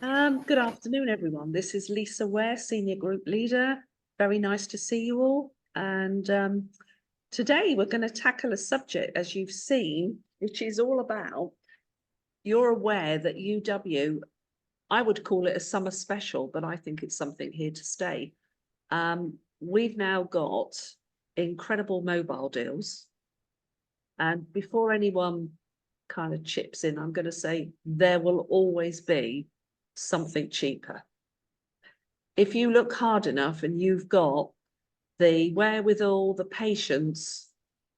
Good afternoon, everyone. This is Lisa Ware, Senior Group Leader. Very nice to see you all. And today we're going to tackle a subject, as you've seen, which is all about, you're aware that UW, I would call it a summer special, but I think it's something here to stay. We've now got incredible mobile deals. And before anyone kind of chips in, I'm going to say there will always be something cheaper. If you look hard enough and you've got the wherewithal, the patience,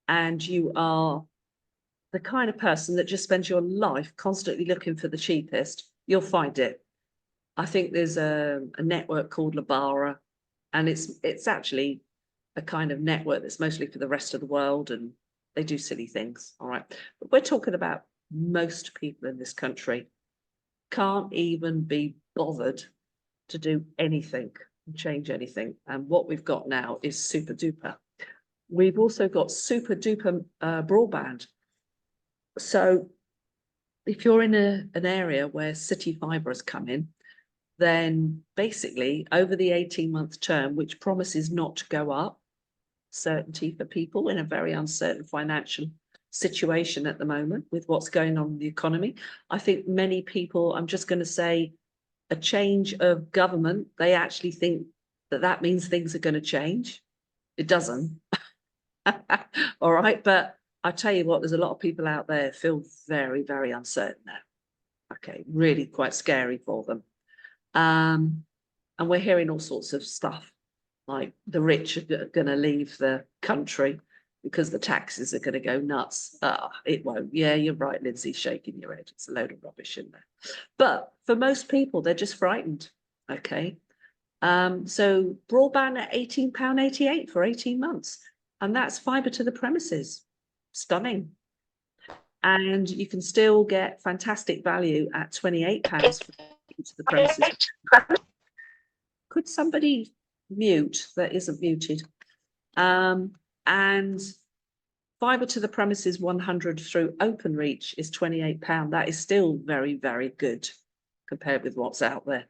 and you are the kind of person that just spends your life constantly looking for the cheapest, you'll find it. I think there's a network called Labara, and it's actually a kind of network that's mostly for the rest of the world, and they do silly things. All right. But we're talking about most people in this country can't even be bothered to do anything, change anything. And what we've got now is super duper. We've also got super duper broadband. So if you're in an area where City Fibre has come in, then basically over the 18-month term, which promises not to go up, certainty for people in a very uncertain financial situation at the moment with what's going on in the economy. I think many people, I'm just going to say, a change of government, they actually think that that means things are going to change. It doesn't. All right. But I tell you what, there's a lot of people out there feel very, very uncertain now. Okay. Really quite scary for them. And we're hearing all sorts of stuff like the rich are going to leave the country because the taxes are going to go nuts. It won't. Yeah, you're right, Lindsay, shaking your head. It's a load of rubbish in there. But for most people, they're just frightened. Okay. So broadband at £18.88 for 18 months. And that's fibre to the premises. Stunning. And you can still get fantastic value at £28 for to the premises. Could somebody mute that isn't muted? And fibre to the premises 100 through Openreach is £28. That is still very, very good compared with what's out there.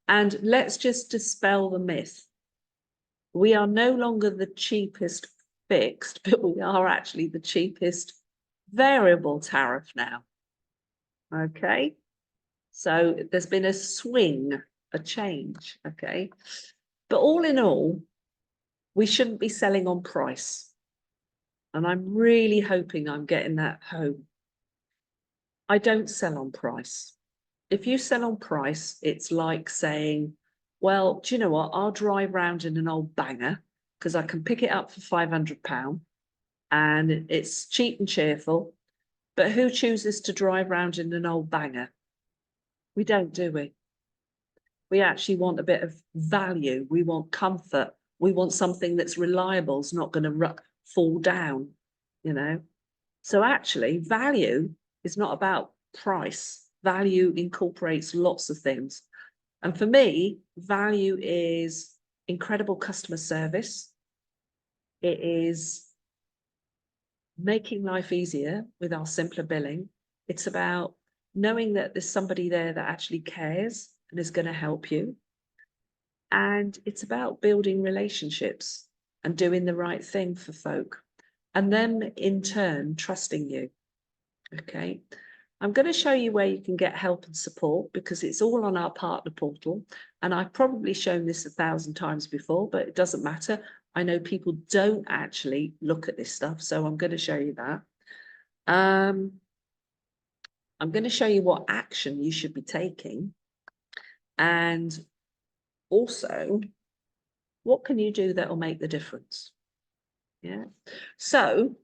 And let's just dispel the myth. We are no longer the cheapest fixed, but we are actually the cheapest variable tariff now. Okay. So there's been a swing, a change. Okay. But all in all, we shouldn't be selling on price. And I'm really hoping I'm getting that home. I don't sell on price. If you sell on price, it's like saying, well, do you know what? I'll drive round in an old banger because I can pick it up for £500 and it's cheap and cheerful. But who chooses to drive round in an old banger? We don't, do we? We actually want a bit of value. We want comfort. We want something that's reliable. It's not going to fall down, you know. So actually, value is not about price. Value incorporates lots of things. And for me, value is incredible customer service. It is making life easier with our simpler billing. It's about knowing that there's somebody there that actually cares and is going to help you. And it's about building relationships and doing the right thing for folk, and them in turn trusting you. Okay. I'm going to show you where you can get help and support because it's all on our partner portal. And I've probably shown this 1,000 times before, but it doesn't matter. I know people don't actually look at this stuff, so I'm going to show you that. I'm going to show you what action you should be taking. And also, what can you do that will make the difference? Yeah. So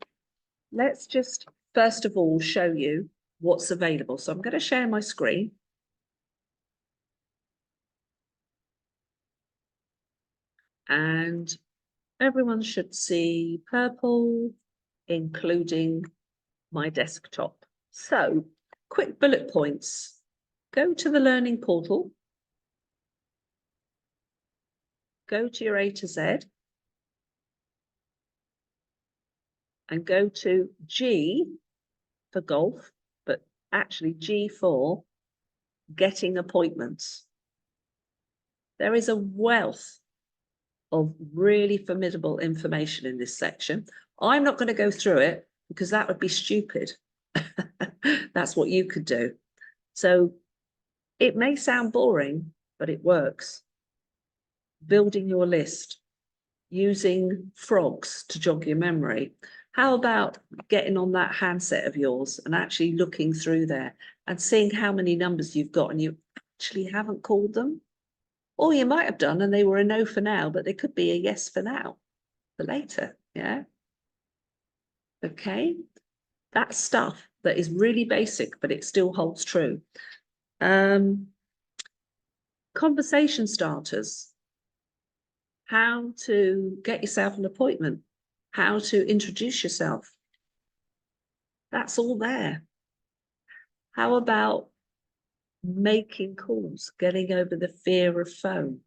let's just first of all show you what's available. So I'm going to share my screen. And everyone should see purple, including my desktop. So quick bullet points. Go to the learning portal. Go to your A to Z. And go to G for golf, but actually G for getting appointments. There is a wealth of really formidable information in this section. I'm not going to go through it because that would be stupid. That's what you could do. So it may sound boring, but it works. Building your list, using frogs to jog your memory. How about getting on that handset of yours and actually looking through there and seeing how many numbers you've got and you actually haven't called them? Or you might have done and they were a no for now, but they could be a yes for now, for later, yeah? Okay, that's stuff that is really basic, but it still holds true. Conversation starters. How to get yourself an appointment, how to introduce yourself. That's all there. How about making calls, getting over the fear of phone?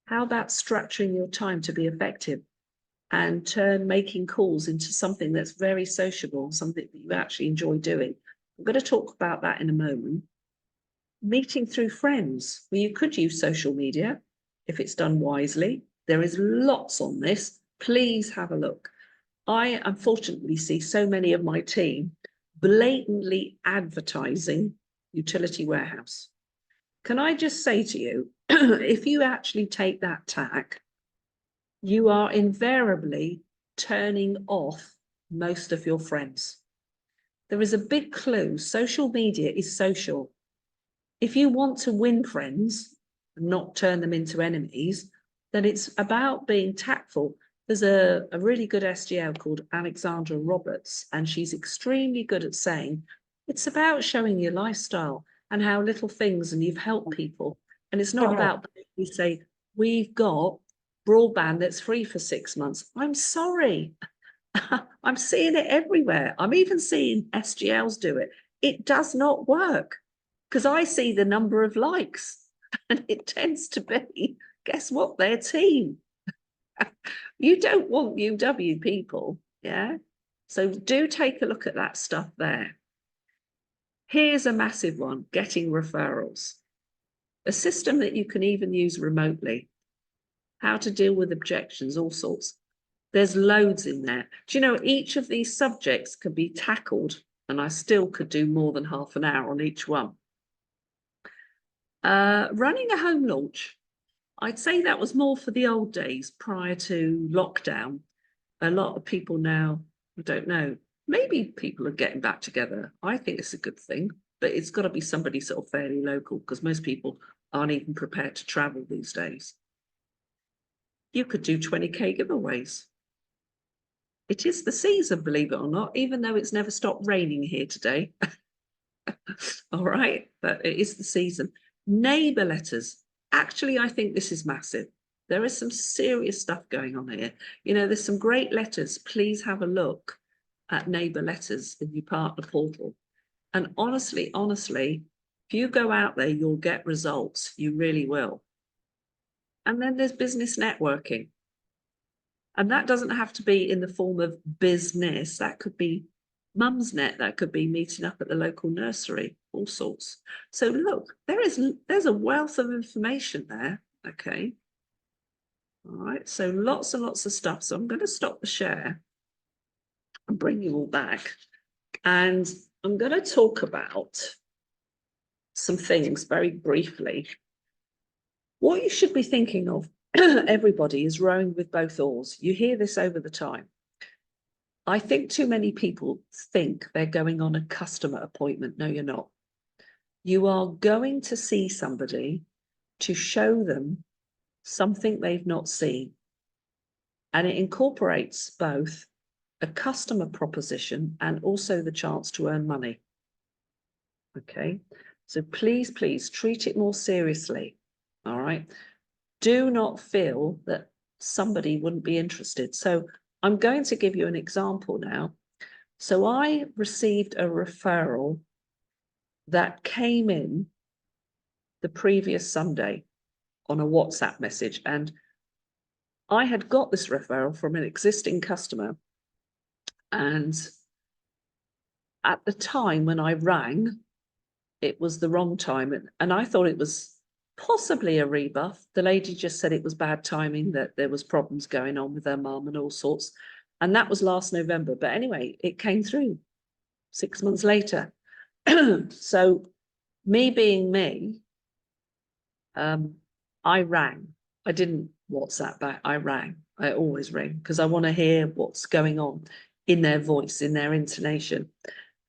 How about structuring your time to be effective and turn making calls into something that's very sociable, something that you actually enjoy doing? I'm going to talk about that in a moment. Meeting through friends. Well, you could use social media if it's done wisely. There is lots on this. Please have a look. I unfortunately see so many of my team blatantly advertising utility warehouse. Can I just say to you, if you actually take that tack, you are invariably turning off most of your friends. There is a big clue. Social media is social. If you want to win friends and not turn them into enemies, then it's about being tactful. There's a really good SGL called Alexandra Roberts, and she's extremely good at saying, it's about showing your lifestyle and how little things and you've helped people. And it's not about, you say, we've got broadband that's free for 6 months. I'm sorry. I'm seeing it everywhere. I'm even seeing SGLs do it. It does not work. Because I see the number of likes and it tends to be, guess what, their team. You don't want UW people, yeah? So do take a look at that stuff there. Here's a massive one, getting referrals. A system that you can even use remotely. How to deal with objections, all sorts. There's loads in there. Do you know, each of these subjects can be tackled and I still could do more than half an hour on each one. Running a home launch, I'd say that was more for the old days prior to lockdown. A lot of people now, I don't know, maybe people are getting back together. I think it's a good thing, but it's got to be somebody sort of fairly local because most people aren't even prepared to travel these days. You could do 20k giveaways. It is the season, believe it or not, even though it's never stopped raining here today. All right, but it is the season. Neighbour letters. Actually, I think this is massive. There is some serious stuff going on here. You know, there's some great letters. Please have a look at neighbour letters in your partner portal. And honestly, if you go out there, you'll get results. You really will. And then there's business networking. And that doesn't have to be in the form of business. That could be Mumsnet, that could be meeting up at the local nursery, all sorts. So look, there's a wealth of information there, okay? All right, so lots and lots of stuff. So I'm going to stop the share and bring you all back. And I'm going to talk about some things very briefly. What you should be thinking of, everybody, is rowing with both oars. You hear this over the time. I think too many people think they're going on a customer appointment. No, you're not. You are going to see somebody to show them something they've not seen. And it incorporates both a customer proposition and also the chance to earn money. Okay, so please, please treat it more seriously. All right. Do not feel that somebody wouldn't be interested. So I'm going to give you an example now. So I received a referral that came in the previous Sunday on a WhatsApp message. And I had got this referral from an existing customer. And at the time when I rang, it was the wrong time. And I thought it was possibly a rebuff. The lady just said it was bad timing, that there was problems going on with her mum and all sorts. And that was last November. But anyway, it came through 6 months later. So me being me, I rang. I didn't WhatsApp back. I rang. I always ring because I want to hear what's going on in their voice, in their intonation.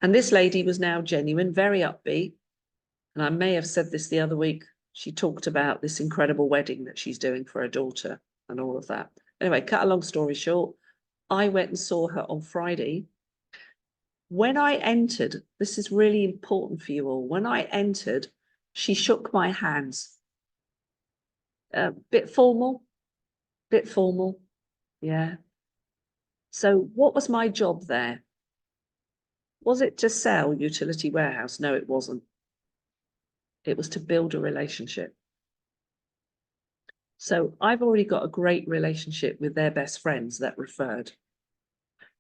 And this lady was now genuine, very upbeat. And I may have said this the other week. She talked about this incredible wedding that she's doing for her daughter and all of that. Anyway, cut a long story short, I went and saw her on Friday. When I entered, this is really important for you all. When I entered, she shook my hands. Bit formal, yeah. So what was my job there? Was it to sell Utility Warehouse? No, it wasn't. It was to build a relationship. So I've already got a great relationship with their best friends that referred.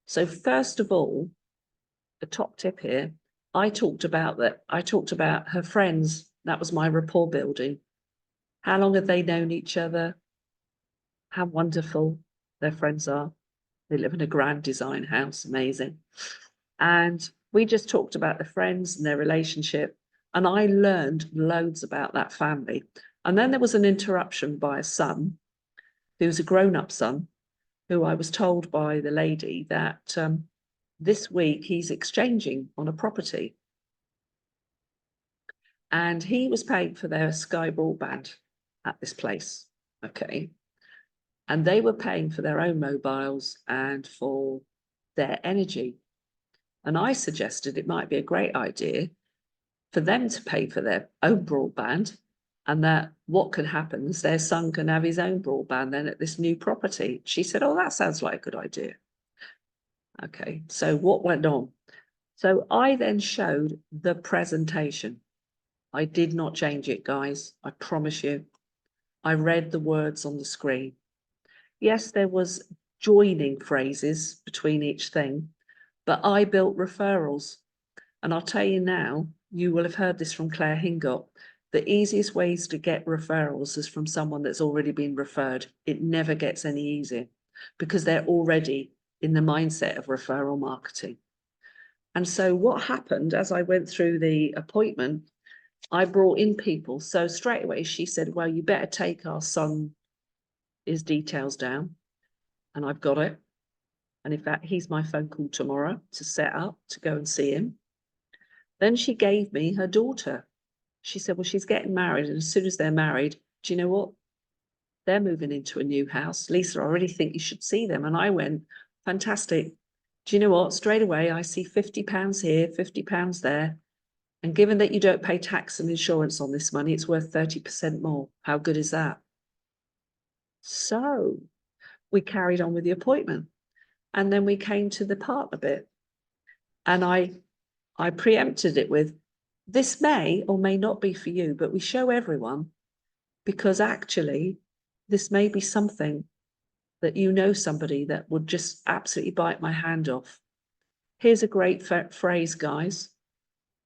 So first of all, the top tip here, I talked about her friends. That was my rapport building. How long have they known each other? How wonderful their friends are. They live in a grand design house, amazing. And we just talked about the friends and their relationship. And I learned loads about that family. And then there was an interruption by a son, who's a grown-up son, who I was told by the lady that this week he's exchanging on a property. And he was paying for their Sky Broadband at this place, okay? And they were paying for their own mobiles and for their energy. And I suggested it might be a great idea for them to pay for their own broadband, and that what could happen is their son can have his own broadband then at this new property. She said, oh, that sounds like a good idea. Okay, so what went on? So I then showed the presentation. I did not change it, guys. I promise you. I read the words on the screen. Yes, there was joining phrases between each thing, but I built referrals. And I'll tell you now, you will have heard this from Claire Hingott. The easiest ways to get referrals is from someone that's already been referred. It never gets any easier because they're already in the mindset of referral marketing. And so what happened as I went through the appointment, I brought in people. So straight away she said, well, you better take our son, his details down. And I've got it. And in fact, he's my phone call tomorrow to set up to go and see him. Then she gave me her daughter. She said, well, she's getting married. And as soon as they're married, do you know what? They're moving into a new house. Lisa, I already think you should see them. And I went, fantastic. Do you know what? Straight away, I see £50 here, £50 there. And given that you don't pay tax and insurance on this money, it's worth 30% more. How good is that? So we carried on with the appointment. And then we came to the partner bit. And I preempted it with, this may or may not be for you, but we show everyone because actually this may be something that you know somebody that would just absolutely bite my hand off. Here's a great phrase, guys.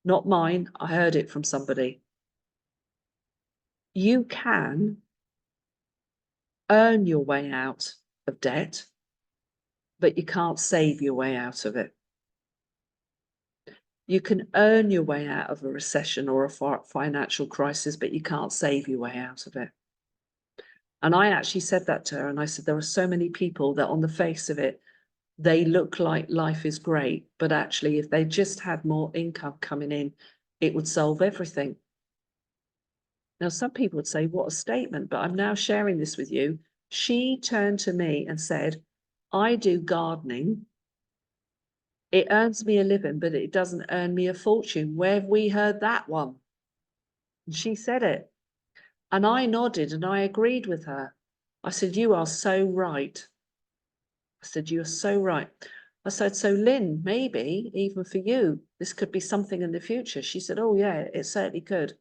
Not mine. I heard it from somebody. You can earn your way out of debt, but you can't save your way out of it. You can earn your way out of a recession or a financial crisis, but you can't save your way out of it. And I actually said that to her. And I said, there are so many people that on the face of it, they look like life is great. But actually, if they just had more income coming in, it would solve everything. Now, some people would say, what a statement. But I'm now sharing this with you. She turned to me and said, I do gardening. It earns me a living, but it doesn't earn me a fortune. Where have we heard that one? And she said it. And I nodded and I agreed with her. I said, you are so right. I said, you are so right. I said, so Lynn, maybe even for you, this could be something in the future. She said, oh yeah, it certainly could.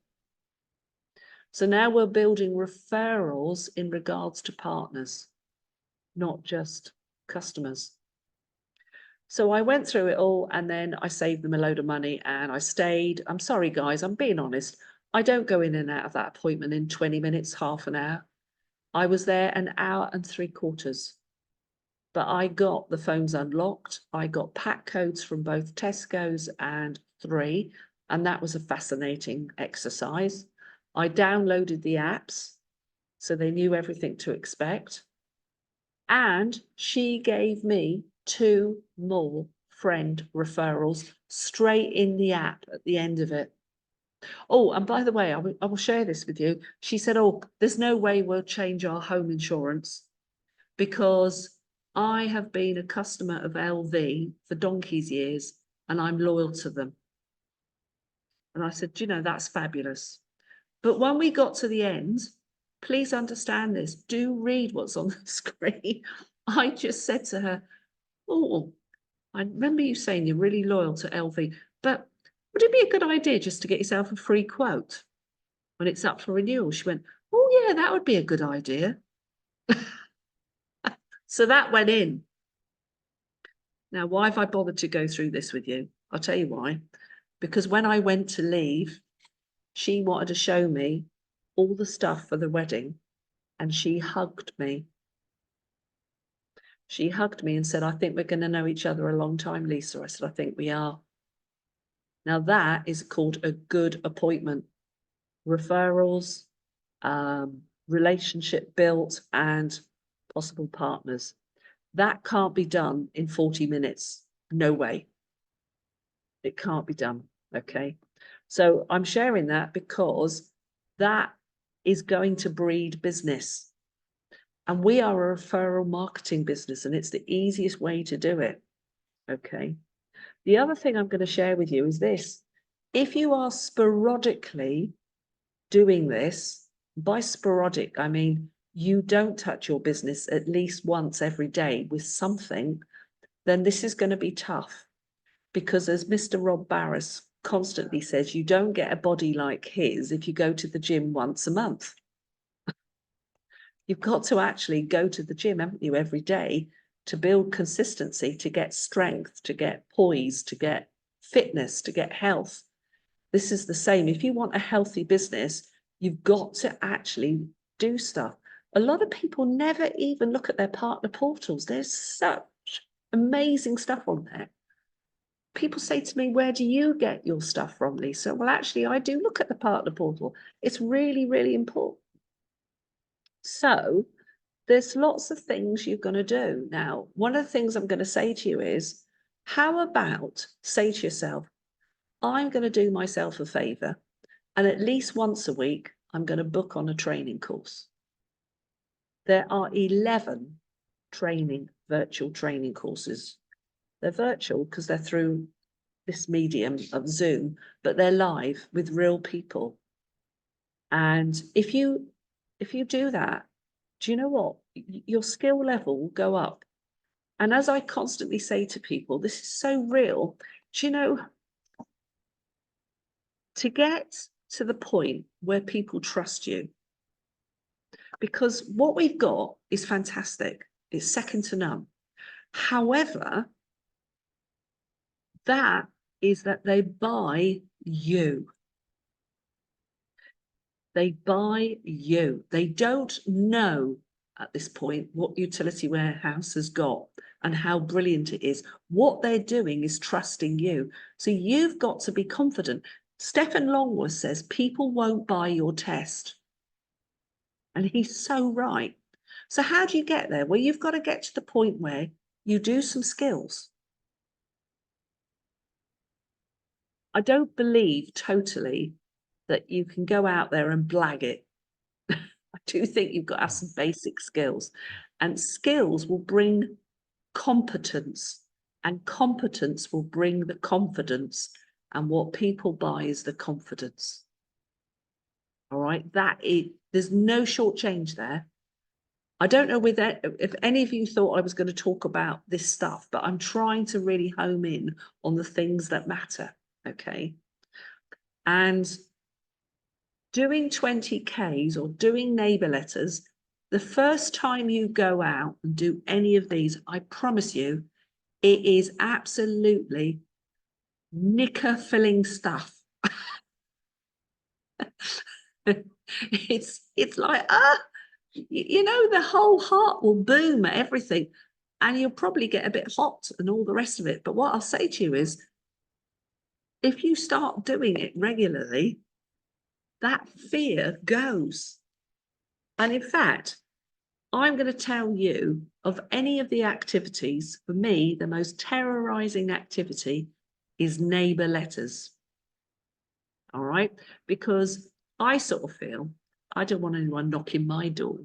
So now we're building referrals in regards to partners, not just customers. So I went through it all and then I saved them a load of money and I stayed. I'm sorry, guys, I'm being honest. I don't go in and out of that appointment in 20 minutes, half an hour. I was there an hour and 3/4. But I got the phones unlocked. I got pack codes from both Tesco's and 3, and that was a fascinating exercise. I downloaded the apps so they knew everything to expect. And she gave me 2 more friend referrals straight in the app at the end of it. Oh, and by the way, I will share this with you. She said, oh, there's no way we'll change our home insurance because I have been a customer of LV for donkey's years and I'm loyal to them. And I said, you know, that's fabulous. But when we got to the end, please understand this, do read what's on the screen. I just said to her, oh, I remember you saying you're really loyal to LV, but would it be a good idea just to get yourself a free quote when it's up for renewal? She went, oh yeah, that would be a good idea. So that went in. Now, why have I bothered to go through this with you? I'll tell you why. Because when I went to leave, she wanted to show me all the stuff for the wedding and she hugged me. She hugged me and said, I think we're going to know each other a long time, Lisa. I said, I think we are. Now that is called a good appointment. Referrals, relationship built and possible partners. That can't be done in 40 minutes. No way. It can't be done. Okay. So I'm sharing that because that is going to breed business. And we are a referral marketing business and it's the easiest way to do it. Okay. The other thing I'm going to share with you is this. If you are sporadically doing this, by sporadic, I mean, you don't touch your business at least once every day with something, then this is going to be tough. Because as Mr. Rob Barris constantly says, you don't get a body like his if you go to the gym once a month. You've got to actually go to the gym, haven't you, every day to build consistency, to get strength, to get poise, to get fitness, to get health. This is the same. If you want a healthy business, you've got to actually do stuff. A lot of people never even look at their partner portals. There's such amazing stuff on there. People say to me, where do you get your stuff from, Lisa? Well, actually, I do look at the partner portal. It's really, really important. So there's lots of things you're going to do. Now, one of the things I'm going to say to you is, how about say to yourself, I'm going to do myself a favor, and at least once a week, I'm going to book on a training course. There are 11 virtual training courses. They're virtual because they're through this medium of Zoom, but they're live with real people. And if you do that, do you know what? Your skill level will go up. And as I constantly say to people, this is so real. Do you know, to get to the point where people trust you, because what we've got is fantastic. It's second to none. However, that is that they buy you. They buy you. They don't know at this point what Utility Warehouse has got and how brilliant it is. What they're doing is trusting you. So you've got to be confident. Stephen Longworth says people won't buy your test. And he's so right. So how do you get there? Well, you've got to get to the point where you do some skills. I don't believe totally that you can go out there and blag it. I do think you've got to have some basic skills, and skills will bring competence, and competence will bring the confidence, and what people buy is the confidence. All right, there's no short change there. I don't know if any of you thought I was going to talk about this stuff, but I'm trying to really home in on the things that matter, okay? And doing 20Ks or doing neighbour letters, the first time you go out and do any of these, I promise you, It is absolutely knicker filling stuff. It's like, you know, the whole heart will boom at everything, and you'll probably get a bit hot and all the rest of it. But what I'll say to you is, if you start doing it regularly, that fear goes. And in fact, I'm going to tell you of any of the activities, for me, the most terrorizing activity is neighbour letters. All right, because I sort of feel I don't want anyone knocking my door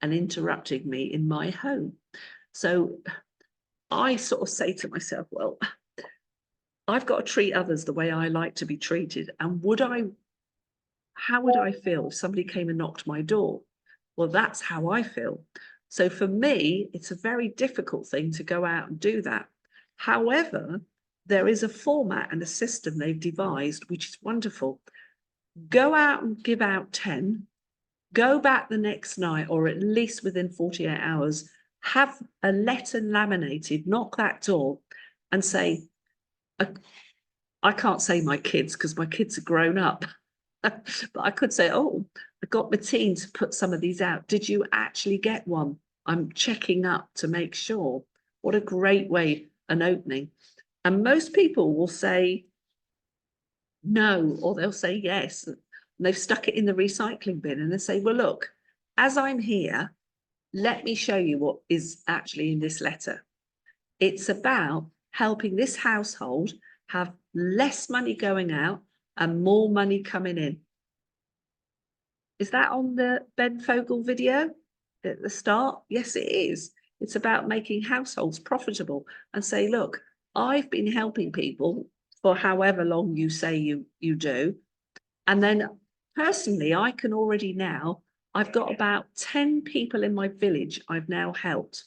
and interrupting me in my home. So I sort of say to myself, well, I've got to treat others the way I like to be treated. And how would I feel if somebody came and knocked my door? Well, that's how I feel. So for me, it's a very difficult thing to go out and do that. However, there is a format and a system they've devised, which is wonderful. Go out and give out 10, go back the next night, or at least within 48 hours, have a letter laminated, knock that door and say, I can't say my kids because my kids are grown up, but I could say, oh, I got my team to put some of these out. Did you actually get one? I'm checking up to make sure. What a great way, an opening. And most people will say no, or they'll say yes. And they've stuck it in the recycling bin and they say, well, look, as I'm here, let me show you what is actually in this letter. It's about helping this household have less money going out and more money coming in. Is that on the Ben Fogle video at the start? Yes, it is. It's about making households profitable and say, look, I've been helping people for however long you say you do. And then personally, I can already now, I've got about 10 people in my village I've now helped.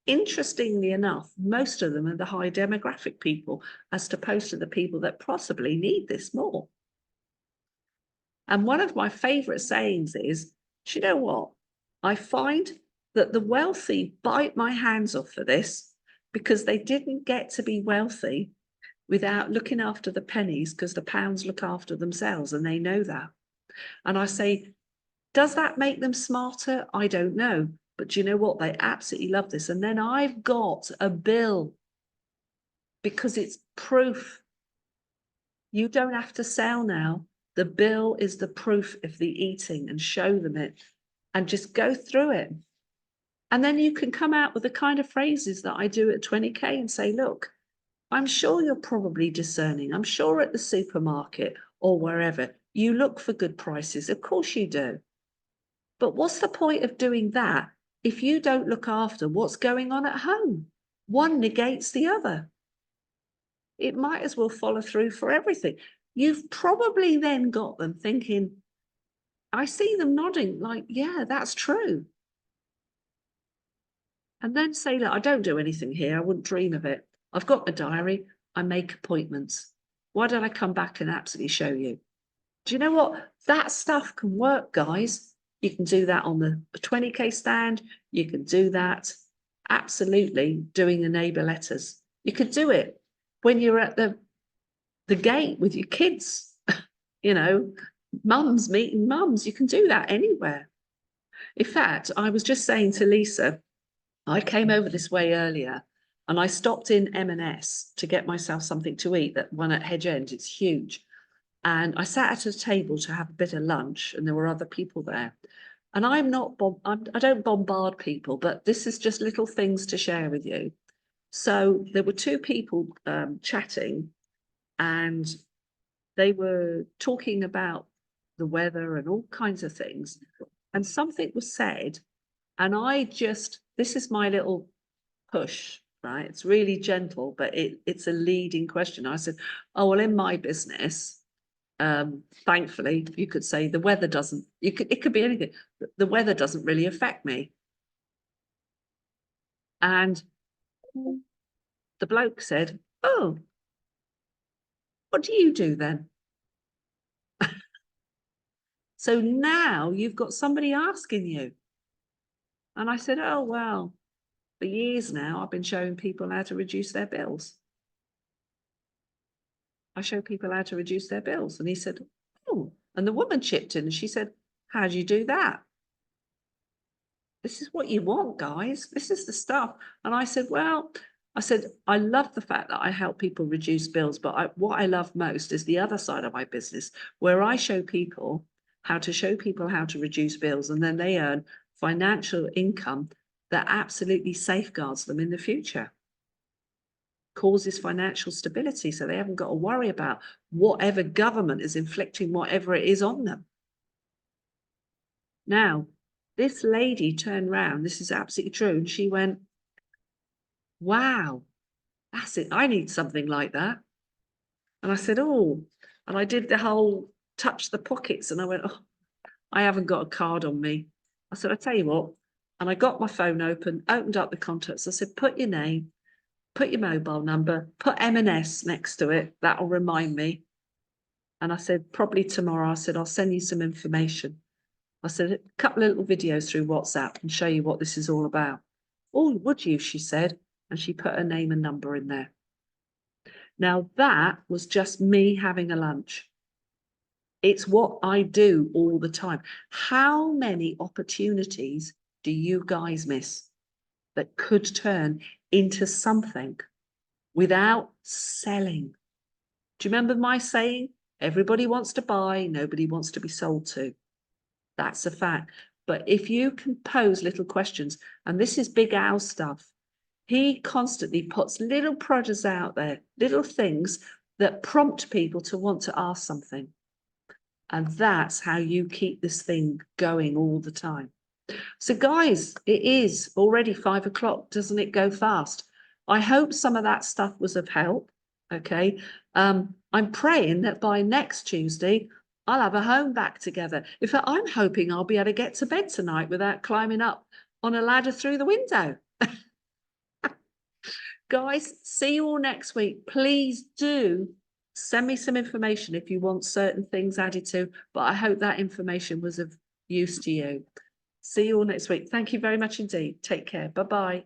Interestingly enough, most of them are the high demographic people, as opposed to the people that possibly need this more. And one of my favorite sayings is, do you know what? I find that the wealthy bite my hands off for this because they didn't get to be wealthy without looking after the pennies, because the pounds look after themselves and they know that. And I say, does that make them smarter? I don't know. But do you know what? They absolutely love this. And then I've got a bill because it's proof. You don't have to sell now. The bill is the proof of the eating, and show them it and just go through it. And then you can come out with the kind of phrases that I do at 20K and say, look, I'm sure you're probably discerning. I'm sure at the supermarket or wherever you look for good prices. Of course you do. But what's the point of doing that if you don't look after what's going on at home? One negates the other. It might as well follow through for everything. You've probably then got them thinking, I see them nodding like, yeah, that's true. And then say, look, I don't do anything here. I wouldn't dream of it. I've got my diary. I make appointments. Why don't I come back and absolutely show you? Do you know what? That stuff can work, guys. You can do that on the 20K stand. You can do that absolutely doing the neighbour letters. You could do it when you're at the gate with your kids, you know, mums meeting mums. You can do that anywhere. In fact, I was just saying to Lisa, I came over this way earlier and I stopped in M&S to get myself something to eat, that one at Hedge End. It's huge. And I sat at a table to have a bit of lunch, and there were other people there. And I don't bombard people, but this is just little things to share with you. So there were two people chatting, and they were talking about the weather and all kinds of things. And something was said, and this is my little push, right? It's really gentle, but it's a leading question. I said, oh, well, in my business, thankfully, you could say the weather doesn't, it could be anything. The weather doesn't really affect me. And the bloke said, oh, what do you do then? So now you've got somebody asking you. And I said, oh, well, For years now, I've been showing people how to reduce their bills. I show people how to reduce their bills. And he said, oh, and the woman chipped in and she said, how do you do that? This is what you want, guys. This is the stuff. And I said, well, I love the fact that I help people reduce bills, but what I love most is the other side of my business, where I show people how to reduce bills, and then they earn financial income that absolutely safeguards them in the future, causes financial stability, so they haven't got to worry about whatever government is inflicting whatever it is on them. Now, this lady turned around, this is absolutely true, and she went, wow, that's it. I need something like that. And I said, oh, and I did the whole touch the pockets, and I went, oh, I haven't got a card on me. I said, I tell you what, and I got my phone opened up the contacts. I said, put your name, put your mobile number, put M&S next to it. That'll remind me. And I said, probably tomorrow, I said, I'll send you some information. I said, a couple of little videos through WhatsApp and show you what this is all about. Oh, would you? She said, and she put her name and number in there. Now that was just me having a lunch. It's what I do all the time. How many opportunities do you guys miss that could turn into something without selling? Do you remember my saying? Everybody wants to buy, nobody wants to be sold to. That's a fact. But if you can pose little questions, and this is Big Al stuff, he constantly puts little prodders out there, little things that prompt people to want to ask something. And that's how you keep this thing going all the time. So guys, it is already 5 o'clock. Doesn't it go fast? I hope some of that stuff was of help. Okay. I'm praying that by next Tuesday, I'll have a home back together. In fact, I'm hoping I'll be able to get to bed tonight without climbing up on a ladder through the window. Guys, see you all next week. Please do send me some information if you want certain things added to, but I hope that information was of use to you. See you all next week. Thank you very much indeed. Take care. Bye-bye.